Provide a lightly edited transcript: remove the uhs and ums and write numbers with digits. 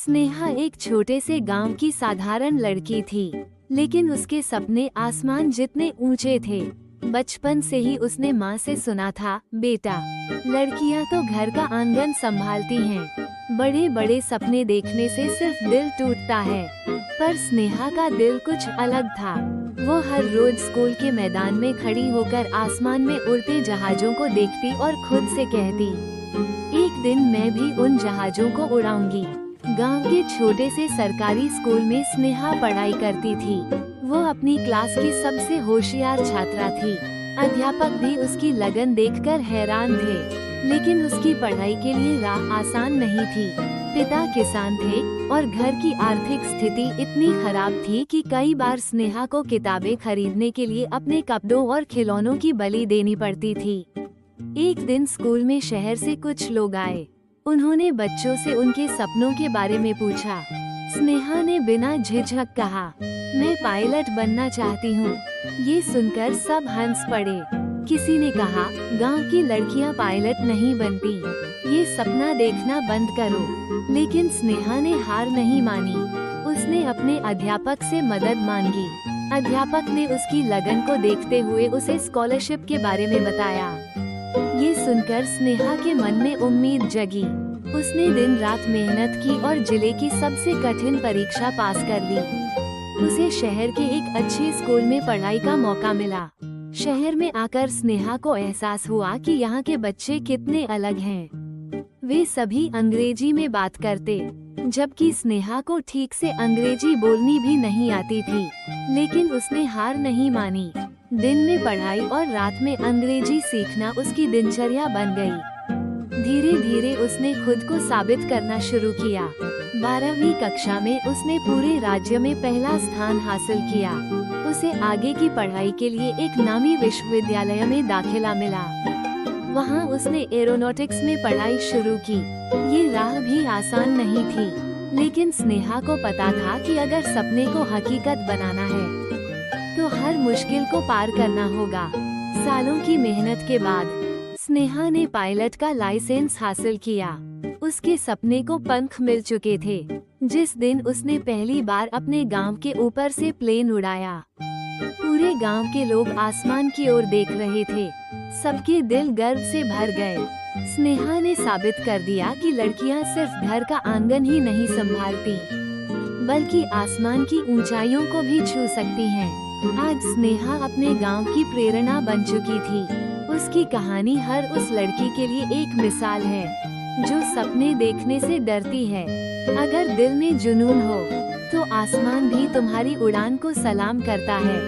स्नेहा एक छोटे से गांव की साधारण लड़की थी, लेकिन उसके सपने आसमान जितने ऊंचे थे। बचपन से ही उसने माँ से सुना था, बेटा, लड़कियां तो घर का आंगन संभालती हैं, बड़े बड़े सपने देखने से सिर्फ दिल टूटता है। पर स्नेहा का दिल कुछ अलग था। वो हर रोज स्कूल के मैदान में खड़ी होकर आसमान में उड़ते जहाजों को देखती और खुद से कहती, एक दिन मैं भी उन जहाजों को उड़ाऊंगी। गांव के छोटे से सरकारी स्कूल में स्नेहा पढ़ाई करती थी। वो अपनी क्लास की सबसे होशियार छात्रा थी। अध्यापक भी उसकी लगन देखकर हैरान थे, लेकिन उसकी पढ़ाई के लिए राह आसान नहीं थी। पिता किसान थे और घर की आर्थिक स्थिति इतनी खराब थी कि कई बार स्नेहा को किताबें खरीदने के लिए अपने कपड़ों और खिलौनों की बलि देनी पड़ती थी। एक दिन स्कूल में शहर से कुछ लोग आए। उन्होंने बच्चों से उनके सपनों के बारे में पूछा। स्नेहा ने बिना झिझक कहा, मैं पायलट बनना चाहती हूँ। ये सुनकर सब हंस पड़े। किसी ने कहा, गांव की लड़कियां पायलट नहीं बनती, ये सपना देखना बंद करो। लेकिन स्नेहा ने हार नहीं मानी। उसने अपने अध्यापक से मदद मांगी। अध्यापक ने उसकी लगन को देखते हुए उसे स्कॉलरशिप के बारे में बताया। ये सुनकर स्नेहा के मन में उम्मीद जगी। उसने दिन रात मेहनत की और जिले की सबसे कठिन परीक्षा पास कर ली। उसे शहर के एक अच्छे स्कूल में पढ़ाई का मौका मिला। शहर में आकर स्नेहा को एहसास हुआ कि यहाँ के बच्चे कितने अलग हैं। वे सभी अंग्रेजी में बात करते, जबकि स्नेहा को ठीक से अंग्रेजी बोलनी भी नहीं आती थी। लेकिन उसने हार नहीं मानी। दिन में पढ़ाई और रात में अंग्रेजी सीखना उसकी दिनचर्या बन गई। धीरे धीरे उसने खुद को साबित करना शुरू किया। 12वीं कक्षा में उसने पूरे राज्य में पहला स्थान हासिल किया। उसे आगे की पढ़ाई के लिए एक नामी विश्वविद्यालय में दाखिला मिला। वहां उसने एरोनॉटिक्स में पढ़ाई शुरू की। ये राह भी आसान नहीं थी, लेकिन स्नेहा को पता था कि अगर सपने को हकीकत बनाना है तो हर मुश्किल को पार करना होगा। सालों की मेहनत के बाद स्नेहा ने पायलट का लाइसेंस हासिल किया। उसके सपने को पंख मिल चुके थे। जिस दिन उसने पहली बार अपने गांव के ऊपर से प्लेन उड़ाया, पूरे गांव के लोग आसमान की ओर देख रहे थे। सबके दिल गर्व से भर गए। स्नेहा ने साबित कर दिया कि लड़कियां सिर्फ घर का आंगन ही नहीं संभालती, बल्कि आसमान की ऊंचाइयों को भी छू सकती हैं। आज स्नेहा अपने गांव की प्रेरणा बन चुकी थी। उसकी कहानी हर उस लड़की के लिए एक मिसाल है जो सपने देखने से डरती है। अगर दिल में जुनून हो तो आसमान भी तुम्हारी उड़ान को सलाम करता है।